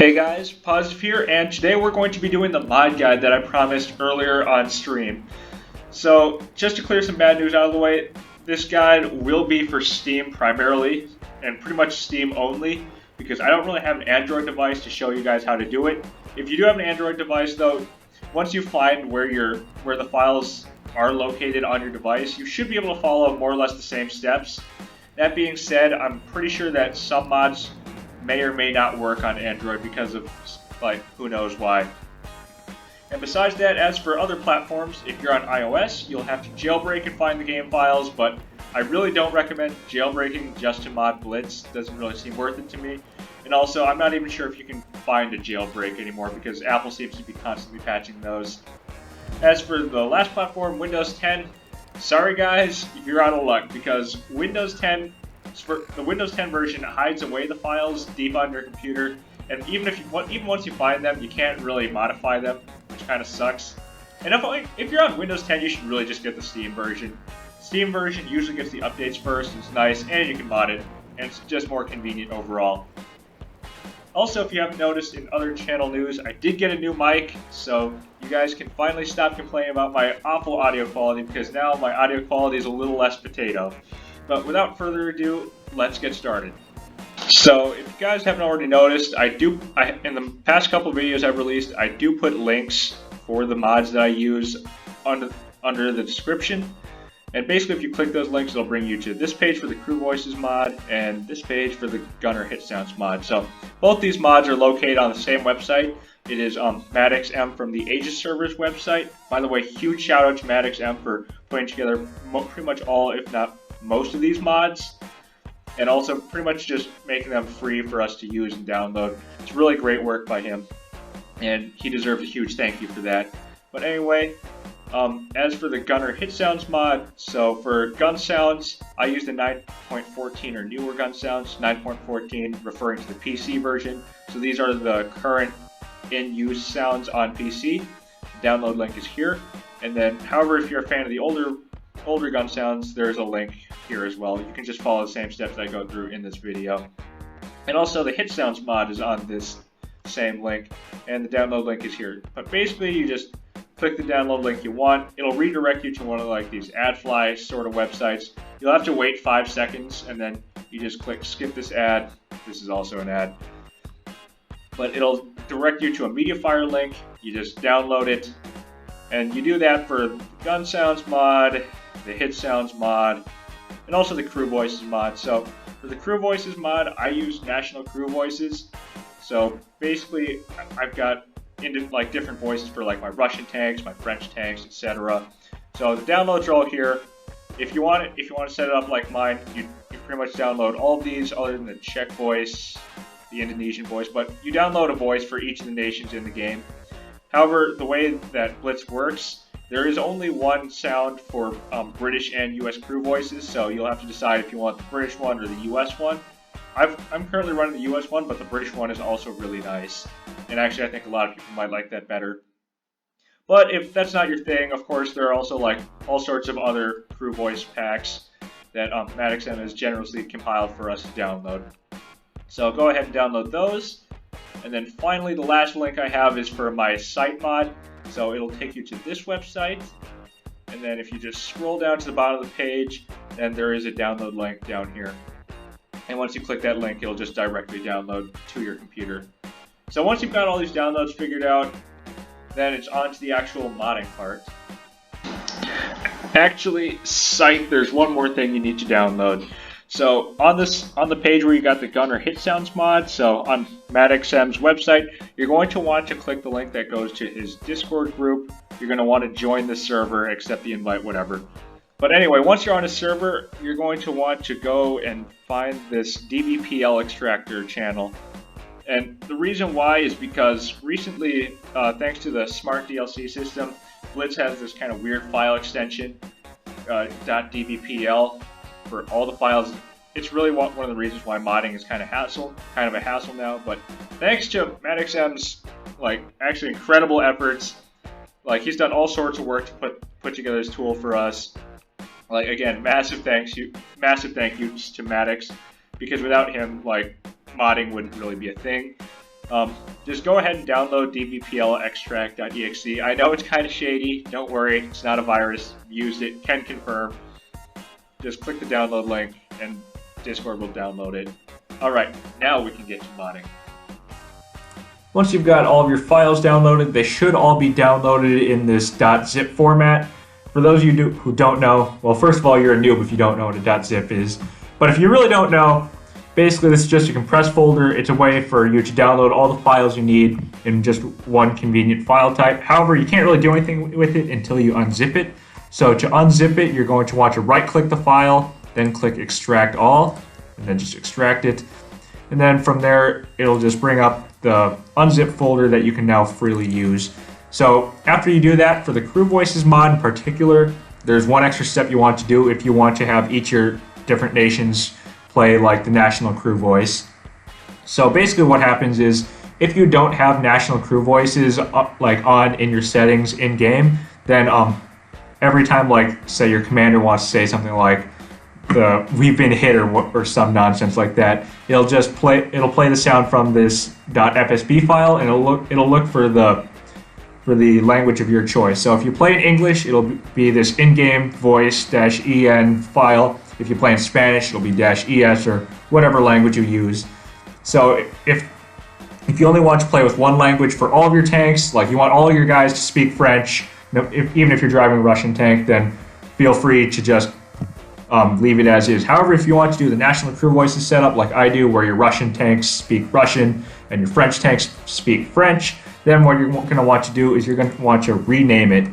Hey guys, Positive here, and today we're going to be doing the mod guide that I promised earlier on stream. So, just to clear some bad news out of the way, this guide will be for Steam primarily, and pretty much Steam only, because I don't really have an Android device to show you guys how to do it. If you do have an Android device though, once you find where the files are located on your device, you should be able to follow more or less the same steps. That being said, I'm pretty sure that some mods may or may not work on Android because of, like, who knows why. And besides that, as for other platforms, if you're on iOS, you'll have to jailbreak and find the game files, but I really don't recommend jailbreaking just to WoT Blitz. Doesn't really seem worth it to me. And also, I'm not even sure if you can find a jailbreak anymore because Apple seems to be constantly patching those. As for the last platform, Windows 10, sorry guys, you're out of luck because Windows 10 version hides away the files deep on your computer, and even once you find them, you can't really modify them, which kind of sucks. And if you're on Windows 10, you should really just get the Steam version. Steam version usually gets the updates first, it's nice, and you can mod it, and it's just more convenient overall. Also, if you haven't noticed in other channel news, I did get a new mic, so you guys can finally stop complaining about my awful audio quality because now my audio quality is a little less potato. But without further ado, let's get started. So, if you guys haven't already noticed, in the past couple of videos I've released, I do put links for the mods that I use under the description. And basically, if you click those links, it'll bring you to this page for the Crew Voices mod and this page for the Gunner Hit Sounds mod. So, both these mods are located on the same website. It is MaddoxM from the Aegis servers website. By the way, huge shout out to MaddoxM for putting together pretty much all, if not most of these mods, and also pretty much just making them free for us to use and download. It's really great work by him, and he deserves a huge thank you for that. But anyway, as for the Gunner Hit Sounds mod, so for gun sounds, I use the 9.14 or newer gun sounds, 9.14 referring to the PC version. So these are the current in-use sounds on PC. The download link is here. And then, however, if you're a fan of the older gun sounds, there's a link here as well. You can just follow the same steps I go through in this video. And also the Hit Sounds mod is on this same link, and the download link is here. But basically you just click the download link you want. It'll redirect you to one of like these AdFly sort of websites. You'll have to wait 5 seconds and then you just click skip this ad. This is also an ad. But it'll direct you to a MediaFire link. You just download it, and you do that for the Gun Sounds mod, the Hit Sounds mod, and also the Crew Voices mod. So for the Crew Voices mod, I use National Crew Voices. So basically, I've got like different voices for like my Russian tanks, my French tanks, etc. So the downloads are all here. If you want to set it up like mine, you pretty much download all of these other than the Czech voice, the Indonesian voice, but you download a voice for each of the nations in the game. However, the way that Blitz works, there is only one sound for British and US crew voices, so you'll have to decide if you want the British one or the US one. I'm currently running the US one, but the British one is also really nice. And actually, I think a lot of people might like that better. But if that's not your thing, of course, there are also like all sorts of other crew voice packs that MaddoxM has generously compiled for us to download. So go ahead and download those. And then finally, the last link I have is for my site mod. So it'll take you to this website. And then if you just scroll down to the bottom of the page, then there is a download link down here. And once you click that link, it'll just directly download to your computer. So once you've got all these downloads figured out, then it's on to the actual modding part. Actually, there's one more thing you need to download. So on the page where you got the Gunner Hit Sounds mod, so on MaddoxM's website, you're going to want to click the link that goes to his Discord group. You're going to want to join the server, accept the invite, whatever. But anyway, once you're on a server, you're going to want to go and find this DBPL extractor channel. And the reason why is because recently, thanks to the Smart DLC system, Blitz has this kind of weird file extension, .dbpl, for all the files. It's really one of the reasons why modding is kind of a hassle now. But thanks to MaddoxM's actually incredible efforts, he's done all sorts of work to put together this tool for us. Again, massive thank yous to Maddox, because without him, modding wouldn't really be a thing. Just go ahead and download dbplextract.exe. I know it's kind of shady. Don't worry, it's not a virus. Used it, can confirm. Just click the download link and Discord will download it. Alright, now we can get to modding. Once you've got all of your files downloaded, they should all be downloaded in this .zip format. For those of you who don't know, well, first of all, you're a noob if you don't know what a .zip is. But if you really don't know, basically this is just a compressed folder. It's a way for you to download all the files you need in just one convenient file type. However, you can't really do anything with it until you unzip it. So to unzip it, you're going to want to right-click the file, then click Extract All, and then just extract it. And then from there, it'll just bring up the unzip folder that you can now freely use. So after you do that, for the Crew Voices mod in particular, there's one extra step you want to do if you want to have each of your different nations play like the national crew voice. So basically what happens is if you don't have national crew voices like on in your settings in game, then every time like say your commander wants to say something like we've been hit or some nonsense like that, it'll play the sound from this .fsb file and it'll look for the language of your choice. So if you play in English, it'll be this in-game voice -en file. If you play in Spanish, it'll be -es or whatever language you use. So if you only want to play with one language for all of your tanks, like you want all your guys to speak French, even if you're driving a Russian tank, then feel free to just leave it as is. However, if you want to do the national crew voices setup like I do, where your Russian tanks speak Russian and your French tanks speak French, then what you're going to want to do is you're going to want to rename it.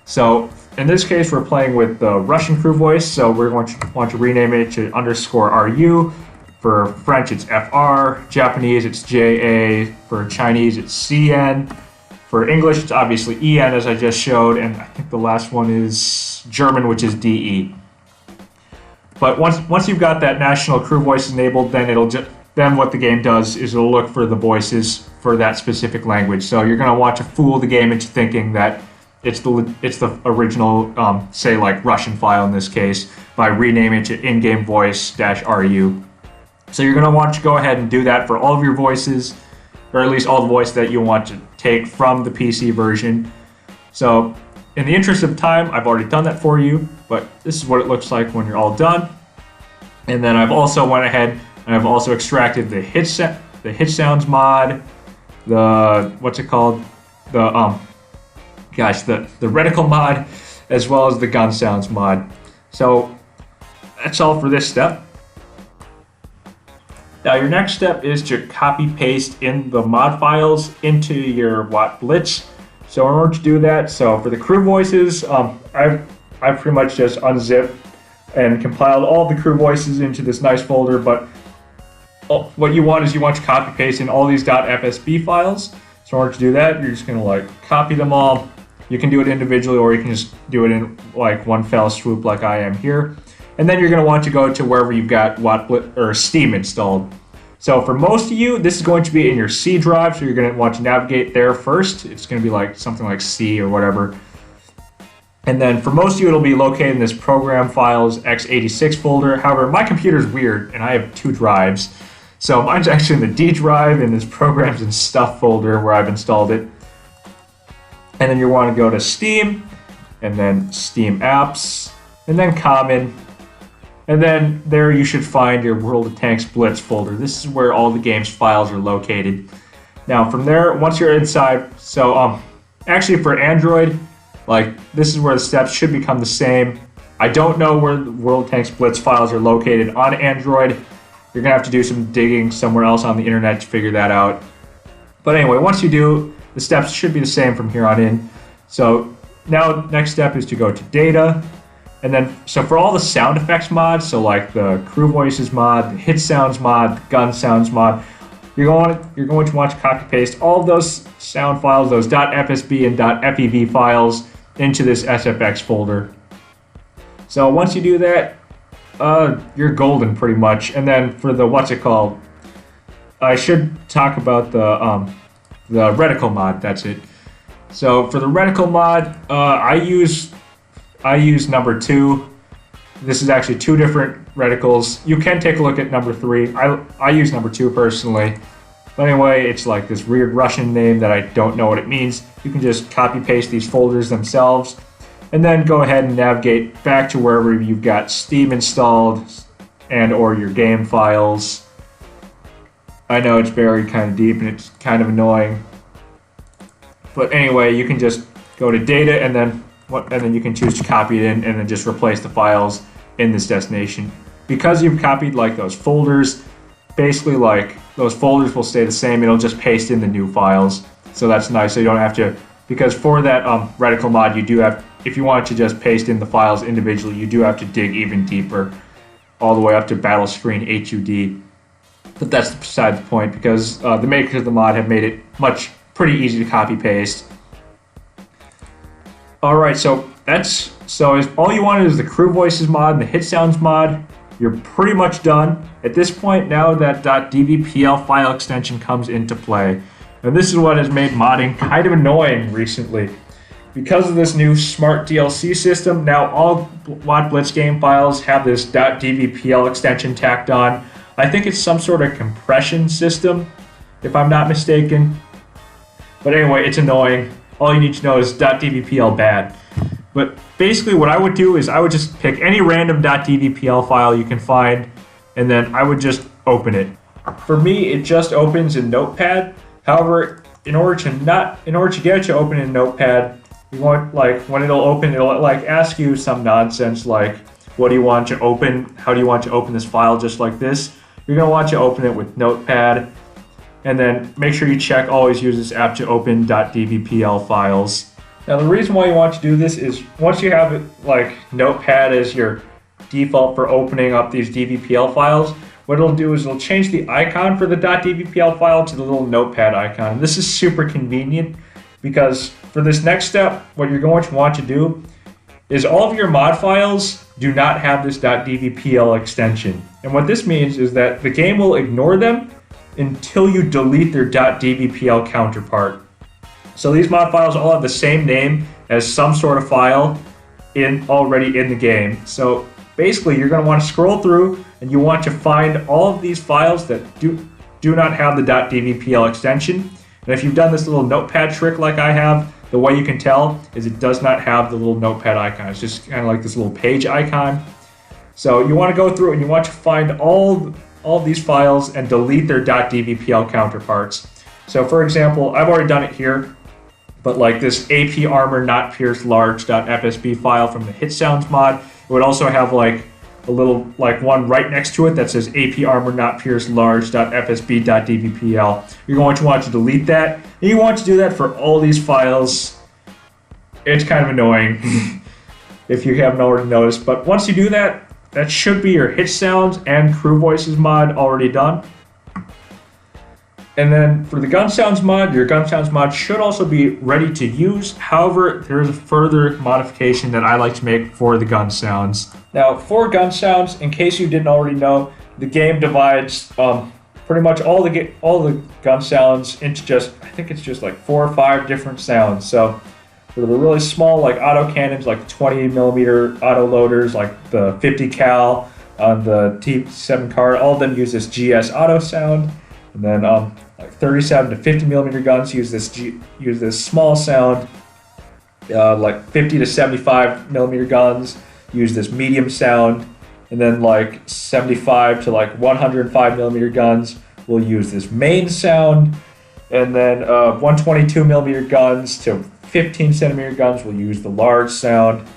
So in this case, we're playing with the Russian crew voice, so we're going to want to rename it to _RU. For French, it's FR. Japanese, it's JA. For Chinese, it's CN. For English, it's obviously EN, as I just showed, and I think the last one is German, which is DE. But once you've got that national crew voice enabled, then what the game does is it'll look for the voices for that specific language. So you're going to want to fool the game into thinking that it's the original, say like Russian file in this case, by renaming it to in-game voice -RU. So you're going to want to go ahead and do that for all of your voices, or at least all the voices that you want to take from the PC version. So in the interest of time, I've already done that for you, but this is what it looks like when you're all done. And then I've also went ahead and I've also extracted the hit sounds mod, the Reticle mod, as well as the gun sounds mod. So that's all for this step. Now your next step is to copy paste in the mod files into your WoT Blitz. So in order to do that, so for the crew voices, I've pretty much just unzipped and compiled all the crew voices into this nice folder, but what you want to copy paste in all these .fsb files. So in order to do that, you're just going to like copy them all. You can do it individually, or you can just do it in like one fell swoop like I am here. And then you're going to want to go to wherever you've got WoT Blitz or Steam installed. So for most of you, this is going to be in your C drive, so you're going to want to navigate there first. It's going to be like something like C or whatever. And then for most of you, it'll be located in this program files x86 folder. However, my computer's weird, and I have 2 drives. So mine's actually in the D drive in this programs and stuff folder where I've installed it. And then you want to go to Steam, and then Steam Apps, and then Common. And then there you should find your World of Tanks Blitz folder. This is where all the game's files are located. Now from there, once you're inside, so actually for Android, like this is where the steps should become the same. I don't know where the World of Tanks Blitz files are located on Android. You're gonna have to do some digging somewhere else on the internet to figure that out. But anyway, once you do, the steps should be the same from here on in. So now next step is to go to data. And then, so for all the sound effects mods, so like the crew voices mod, the hit sounds mod, the gun sounds mod, you're going to want to copy paste all of those sound files, those .fsb and .fev files, into this SFX folder. So once you do that, you're golden pretty much. And then for the I should talk about the Reticle mod. That's it. So for the Reticle mod, I use number 2. This is actually 2 different reticles. You can take a look at number 3. I use number 2 personally. But anyway, it's like this weird Russian name that I don't know what it means. You can just copy paste these folders themselves and then go ahead and navigate back to wherever you've got Steam installed and or your game files. I know it's buried kind of deep and it's kind of annoying. But anyway, you can just go to data and then you can choose to copy it in and then just replace the files in this destination. Because you've copied like those folders, basically like those folders will stay the same. It'll just paste in the new files. So that's nice. So you don't have to, because for that Reticle mod, you do have, if you want to just paste in the files individually, you do have to dig even deeper, all the way up to battle screen HUD. But that's beside the point, because the makers of the mod have made it pretty easy to copy paste. All right, so if all you wanted is the Crew Voices mod and the Hit Sounds mod, you're pretty much done. At this point, now that .dbpl file extension comes into play. And this is what has made modding kind of annoying recently. Because of this new smart DLC system, now all WoT Blitz game files have this .dbpl extension tacked on. I think it's some sort of compression system, if I'm not mistaken. But anyway, it's annoying. All you need to know is .dbpl bad. But basically what I would do is I would just pick any random .dbpl file you can find, and then I would just open it. For me, it just opens in Notepad. However, in order to get it to open in Notepad, you want, like, when it'll open, it'll like ask you some nonsense like, what do you want to open? How do you want to open this file just like this? You're gonna want to open it with Notepad, and then make sure you check always use this app to open .dbpl files. Now the reason why you want to do this is once you have it, like Notepad as your default for opening up these DBPL files, what it'll do is it'll change the icon for the .dbpl file to the little Notepad icon. This is super convenient because for this next step, what you're going to want to do is all of your mod files do not have this .dbpl extension. And what this means is that the game will ignore them until you delete their .dbpl counterpart. So these mod files all have the same name as some sort of file already in the game. So basically you're going to want to scroll through and you want to find all of these files that do not have the .dbpl extension. And if you've done this little Notepad trick like I have, the way you can tell is it does not have the little Notepad icon. It's just kind of like this little page icon. So you want to go through and you want to find all these files and delete their .dbpl counterparts. So for example, I've already done it here, but like this AP armor not pierced large.fsb file from the Hit Sounds mod, it would also have like a little like one right next to it that says AP armor not pierced large.fsb.dbpl. You're going to want to delete that, and you want to do that for all these files. It's kind of annoying if you haven't already noticed, but once you do that, that should be your Hit Sounds and Crew Voices mod already done. And then for the Gun Sounds mod, your Gun Sounds mod should also be ready to use. However, there is a further modification that I like to make for the Gun Sounds. Now, for Gun Sounds, in case you didn't already know, the game divides pretty much all the gun sounds into I think it's just like 4 or 5 different sounds. So for the really small, like auto cannons, like 20mm auto loaders, like the 50 cal on the T7 card, all of them use this GS auto sound. And then like 37 to 50mm guns use this small sound. Like 50 to 75mm guns use this medium sound. And then like 75 to like 105mm guns will use this main sound. And then 122mm guns to 15cm guns will use the large sound.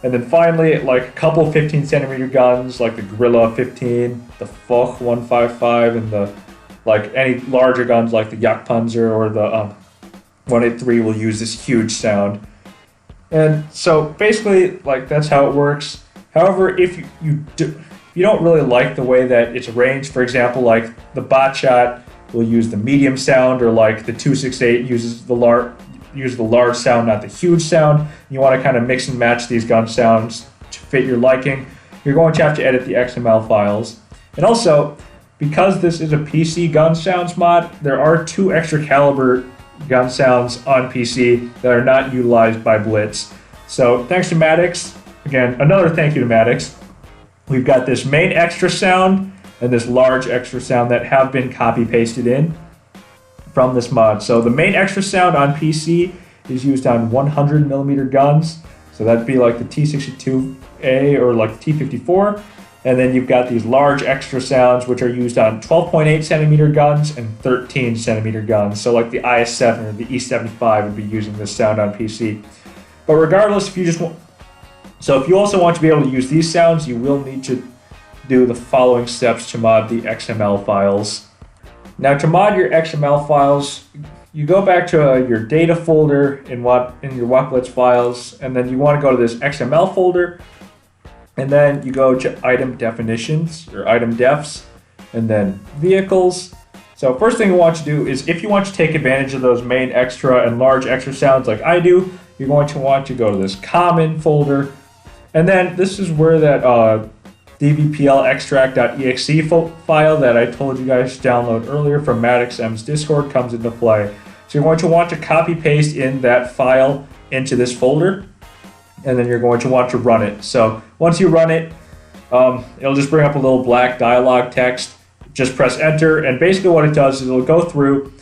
And then finally, like a couple 15cm guns, like the Gorilla 15, the Foch 155, and the like any larger guns like the Jagdpanzer or the 183 will use this huge sound. And so basically, like that's how it works. However, if you don't really like the way that it's arranged, for example, like the bot shot will use the medium sound, or like the 268 uses the large sound, not the huge sound. You want to kind of mix and match these gun sounds to fit your liking. You're going to have to edit the XML files. And also, because this is a PC gun sounds mod, there are 2 extra caliber gun sounds on PC that are not utilized by Blitz. So thanks to Maddox. Again, another thank you to Maddox. We've got this main extra sound and this large extra sound that have been copy pasted in. from this mod. So the main extra sound on PC is used on 100mm guns. So that'd be like the T62A or like the T54. And then you've got these large extra sounds which are used on 12.8cm guns and 13cm guns. So like the IS-7 or the E75 would be using this sound on PC. But regardless, if you just want, so if you also want to be able to use these sounds, you will need to do the following steps to mod the XML files. Now to mod your XML files, you go back to your data folder in your WoT Blitz files, and then you want to go to this XML folder, and then you go to item definitions or item defs, and then vehicles. So first thing you want to do is if you want to take advantage of those main extra and large extra sounds like I do, you're going to want to go to this common folder, and then this is where that dvpl extract.exe file that I told you guys to download earlier from MaddoxM's Discord comes into play. So you're going to want to copy paste in that file into this folder, and then you're going to want to run it. So once you run it, it'll just bring up a little black dialog text. Just press enter, and basically what it does is it'll go through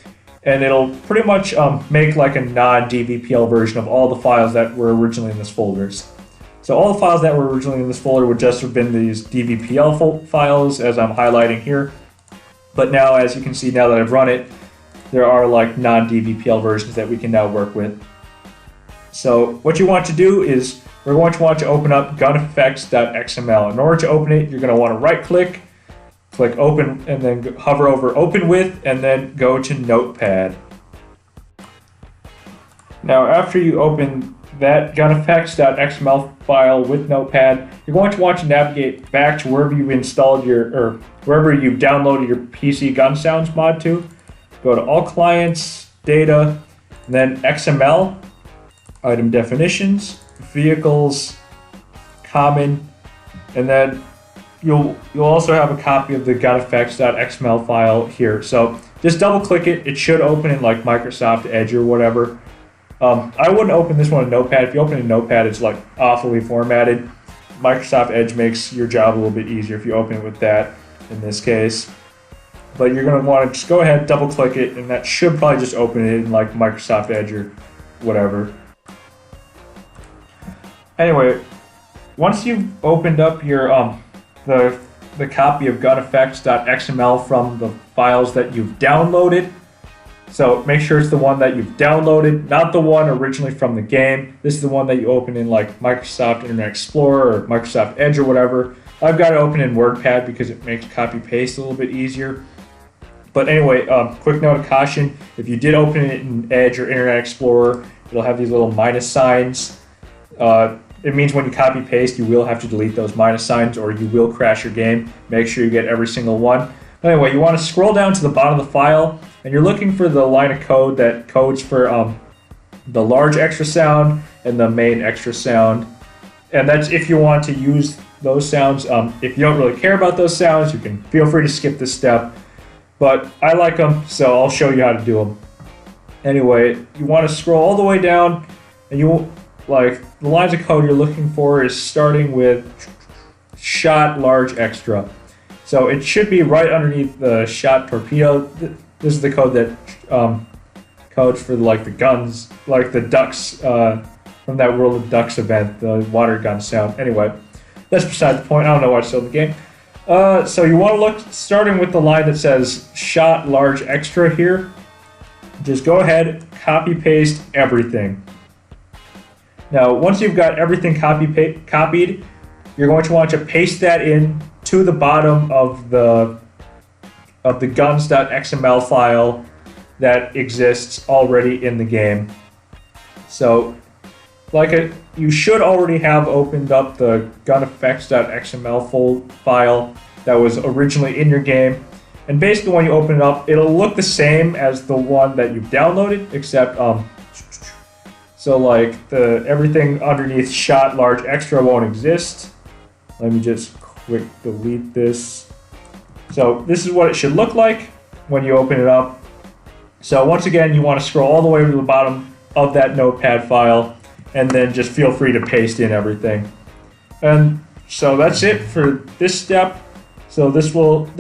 and it'll pretty much make like a non-DVPL version of all the files that were originally in this folder. So all the files that were originally in this folder would just have been these DVPL files as I'm highlighting here. But now, as you can see, now that I've run it, there are like non-DVPL versions that we can now work with. So what you want to do is we're going to want to open up guneffects.xml. In order to open it, you're going to want to right click open, and then hover over open with, and then go to notepad. Now after you open that guneffects.xml file with notepad, you're going to want to navigate back to wherever you've installed or wherever you've downloaded your PC gun sounds mod to. Go to all clients, data, and then XML, item definitions, vehicles, common, and then you'll also have a copy of the guneffects.xml file here. So just double click it. It should open in like Microsoft Edge or whatever. I wouldn't open this one in Notepad. If you open it in Notepad, it's like awfully formatted. Microsoft Edge makes your job a little bit easier if you open it with that in this case. But you're going to want to just go ahead, double click it, and that should probably just open it in like Microsoft Edge or whatever. Anyway, once you've opened up your the copy of guneffects.xml from the files that you've downloaded, so make sure it's the one that you've downloaded, not the one originally from the game. This is the one that you open in like Microsoft Internet Explorer or Microsoft Edge or whatever. I've got it open in WordPad because it makes copy paste a little bit easier. But anyway, quick note of caution, if you did open it in Edge or Internet Explorer, it'll have these little minus signs. It means when you copy paste, you will have to delete those minus signs or you will crash your game. Make sure you get every single one. But anyway, you want to scroll down to the bottom of the file, and you're looking for the line of code that codes for the large extra sound and the main extra sound. And that's if you want to use those sounds. If you don't really care about those sounds, you can feel free to skip this step. But I like them, so I'll show you how to do them. Anyway, you want to scroll all the way down, and the lines of code you're looking for is starting with shot large extra. So it should be right underneath the shot torpedo. This is the code that codes for like the guns, like the ducks from that World of Ducks event, the water gun sound. Anyway, that's beside the point. I don't know why it's still in the game. So you want to look starting with the line that says shot large extra here. Just go ahead, copy paste everything. Now, once you've got everything copied, you're going to want to paste that in to the bottom of the guns.xml file that exists already in the game. So, you should already have opened up the guneffects.xml file that was originally in your game. And basically, when you open it up, it'll look the same as the one that you've downloaded, except so like everything underneath shot large extra won't exist. Let me just quick delete this. So this is what it should look like when you open it up. So once again, you want to scroll all the way to the bottom of that notepad file, and then just feel free to paste in everything. And so that's it for this step. So this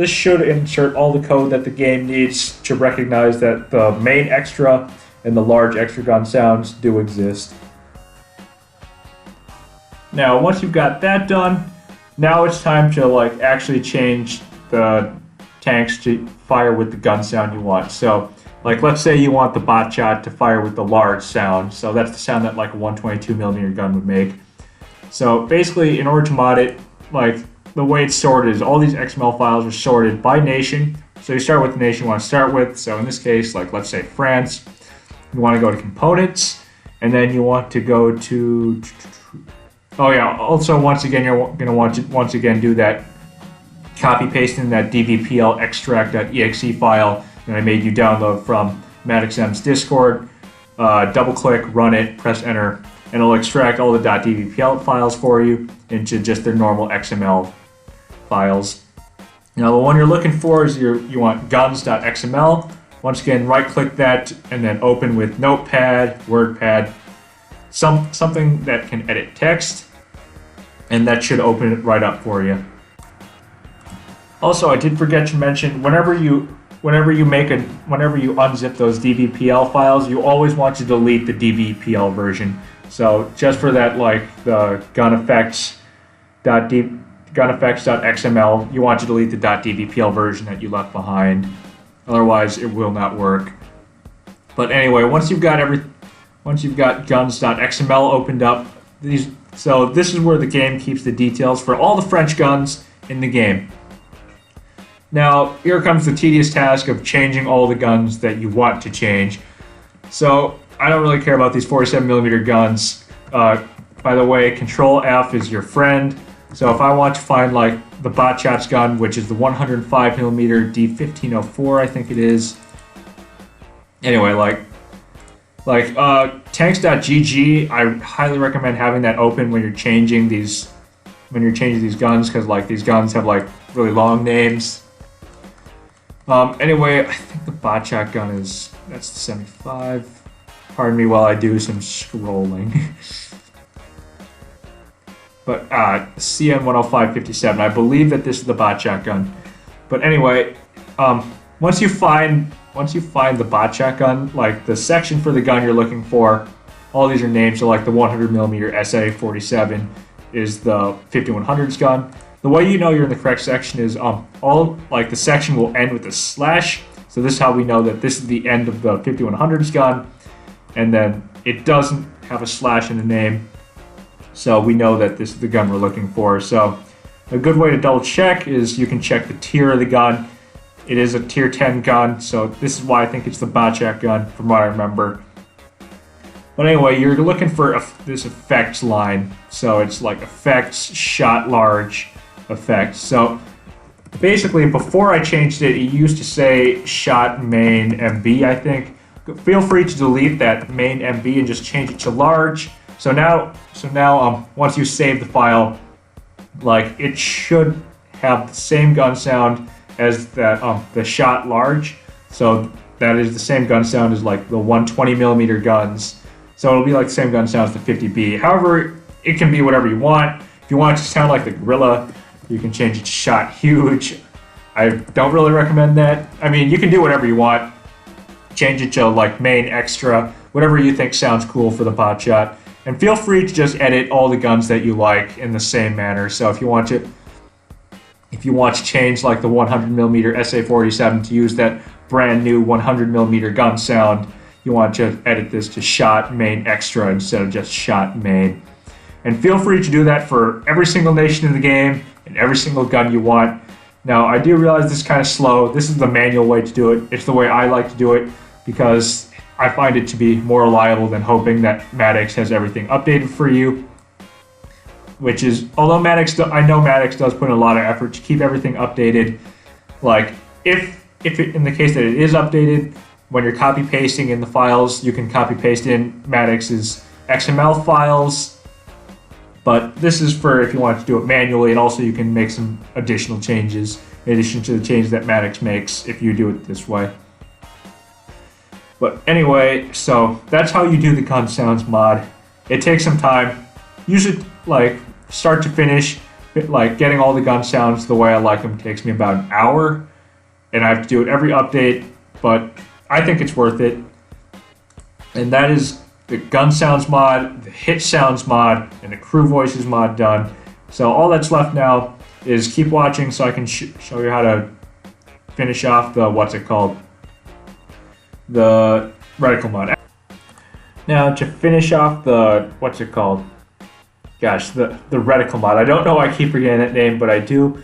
should insert all the code that the game needs to recognize that the main extra and the large extra gun sounds do exist. Now, once you've got that done, now it's time to like actually change the tanks to fire with the gun sound you want. So, like, let's say you want the bot shot to fire with the large sound. So that's the sound that like a 122mm gun would make. So basically, in order to mod it, like the way it's sorted is all these XML files are sorted by nation. So you start with the nation you want to start with. So in this case, like let's say France, you want to go to components, and then you want to go to, oh yeah, also once again, you're going to want to once again do that copy paste in that dvpl extract.exe file that I made you download from MaddoxM's Discord. Double click, run it, press enter, and it'll extract all the .dvpl files for you into just their normal XML files. Now the one you're looking for is you want guns.xml. Once again, right click that and then open with Notepad, WordPad, something that can edit text, and that should open it right up for you. Also, I did forget to mention, whenever you unzip those DVPL files, you always want to delete the DVPL version. So just for that, like the guneffects.xml, you want to delete the .dvpl version that you left behind. Otherwise, it will not work. But anyway, once you've got guns.xml opened up, so this is where the game keeps the details for all the French guns in the game. Now, here comes the tedious task of changing all the guns that you want to change. So, I don't really care about these 47mm guns. By the way, Control F is your friend. So if I want to find like the Botchat's gun, which is the 105mm D1504, I think it is. Anyway, tanks.gg, I highly recommend having that open when you're changing these guns, because like these guns have like really long names. Anyway, I think the Botchat gun that's the 75. Pardon me while I do some scrolling. But CN10557, I believe that this is the Botchat gun. But anyway, once you find the Botchat gun, like the section for the gun you're looking for, all these are named. So like the 100mm SA47 is the 5100s gun. The way you know you're in the correct section is the section will end with a slash. So this is how we know that this is the end of the 5100s gun, and then it doesn't have a slash in the name. So we know that this is the gun we're looking for. So a good way to double check is you can check the tier of the gun. It is a tier 10 gun, so this is why I think it's the Botchat gun from what I remember. But anyway, you're looking for this effects line. So it's like effects, shot large, effects. So basically, before I changed it, it used to say shot main MB, I think. Feel free to delete that main MB and just change it to large. So now, once you save the file, like it should have the same gun sound as that the shot large. So that is the same gun sound as like the 120mm guns. So it'll be like the same gun sound as the 50B. However, it can be whatever you want. If you want it to sound like the Gorilla, you can change it to shot huge. I don't really recommend that. I mean, you can do whatever you want. Change it to like main extra, whatever you think sounds cool for the Botchat. And feel free to just edit all the guns that you like in the same manner. So if you want to change like the 100mm SA47 to use that brand new 100mm gun sound, you want to edit this to shot main extra instead of just shot main. And feel free to do that for every single nation in the game and every single gun you want. Now, I do realize this is kind of slow. This is the manual way to do it. It's the way I like to do it because I find it to be more reliable than hoping that Maddox has everything updated for you. Which is, although I know Maddox does put in a lot of effort to keep everything updated. Like, if in the case that it is updated, when you're copy pasting in the files, you can copy paste in Maddox's XML files. But this is for if you want to do it manually, and also you can make some additional changes in addition to the changes that Maddox makes if you do it this way. But anyway, so that's how you do the gun sounds mod. It takes some time, usually like start to finish. like getting all the gun sounds the way I like them takes me about an hour, and I have to do it every update, but I think it's worth it. And that is the gun sounds mod, the hit sounds mod, and the crew voices mod done. So all that's left now is keep watching so I can show you how to finish off the, the Reticle mod. Now to finish off the, the Reticle mod. I don't know why I keep forgetting that name, but I do.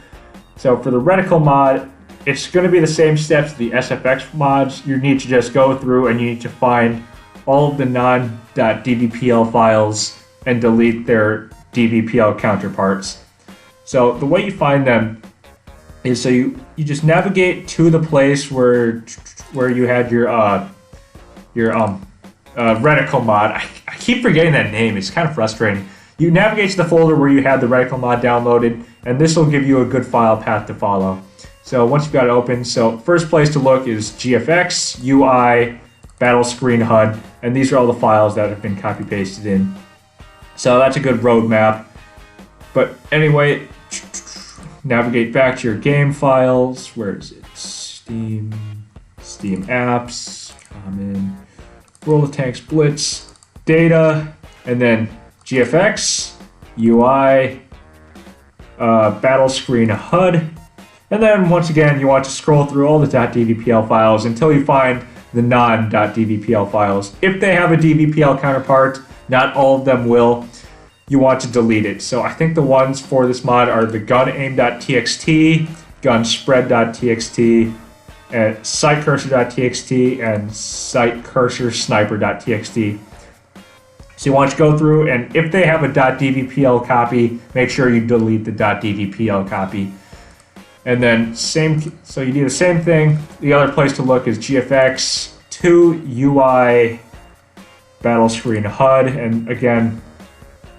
So for the Reticle mod, it's going to be the same steps the SFX mods. You need to just go through and you need to find all of the non.dbpl files and delete their dbpl counterparts. So the way you find them is so you just navigate to the place where you had your Reticle mod. I keep forgetting that name. It's kind of frustrating. You navigate to the folder where you had the Reticle mod downloaded, and this will give you a good file path to follow. So once you've got it open, so first place to look is GFX, UI, Battle Screen HUD, and these are all the files that have been copy pasted in. So that's a good roadmap. But anyway, navigate back to your game files. Where is it? Steam apps, common, World of Tanks Blitz, data, and then GFX, UI, Battle Screen HUD. And then once again, you want to scroll through all the .dbpl files until you find the non.dbpl files. If they have a dbpl counterpart, not all of them will, you want to delete it. So I think the ones for this mod are the gunaim.txt, gunspread.txt, and sitecursor.txt, and sitecursorsniper.txt. So you want to go through, and if they have a .dbpl copy, make sure you delete the .dbpl copy. And then so you do the same thing. The other place to look is GFX, 2 UI, Battle Screen HUD, and again,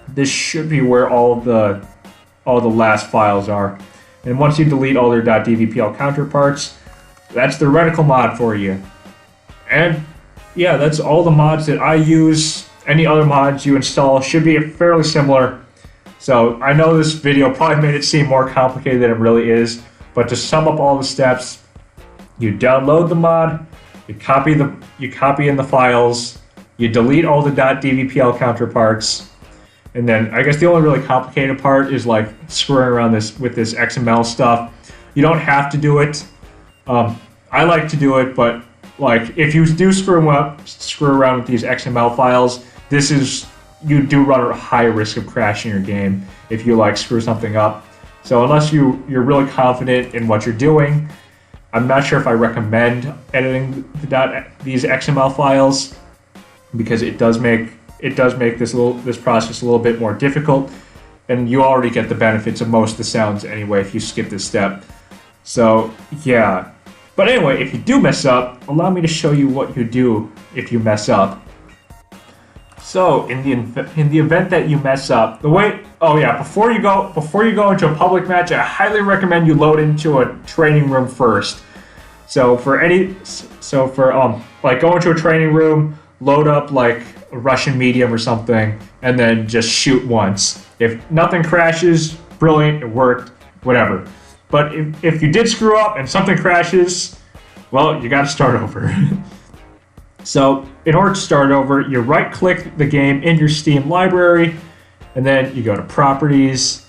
this should be where all the last files are. And once you delete all their .dbpl counterparts, that's the Reticle mod for you. And yeah, that's all the mods that I use. Any other mods you install should be fairly similar. So I know this video probably made it seem more complicated than it really is, but to sum up all the steps, you download the mod, you copy in the files, you delete all the .dbpl counterparts, and then I guess the only really complicated part is like screwing around with this XML stuff. You don't have to do it. I like to do it, but like if you do screw around with these XML files, you do run a high risk of crashing your game if you like screw something up. So unless you're really confident in what you're doing, I'm not sure if I recommend editing these XML files, because it does make this process a little bit more difficult, and you already get the benefits of most of the sounds anyway if you skip this step. So yeah, but anyway, if you do mess up, allow me to show you what you do if you mess up. So in the event that you mess up, before you go into a public match, I highly recommend you load into a training room first. So go into a training room, load up like a Russian medium or something, and then just shoot once. If nothing crashes, brilliant, it worked, whatever. But if you did screw up and something crashes, well, you got to start over. So in order to start over, you right-click the game in your Steam library, and then you go to Properties.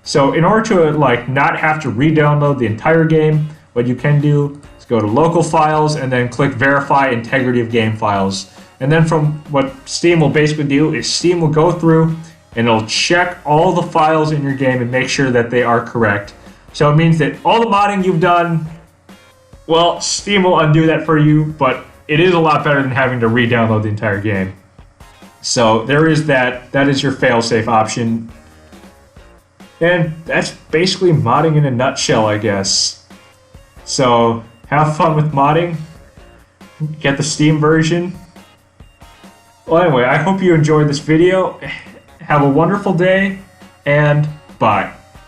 So in order to not have to re-download the entire game, what you can do is go to Local Files and then click Verify Integrity of Game Files. And then from what Steam will basically do is Steam will go through and it'll check all the files in your game and make sure that they are correct. So it means that all the modding you've done, well, Steam will undo that for you, but it is a lot better than having to re-download the entire game. So there is that. That is your fail-safe option. And that's basically modding in a nutshell, I guess. So have fun with modding. Get the Steam version. Well, anyway, I hope you enjoyed this video. Have a wonderful day, and bye.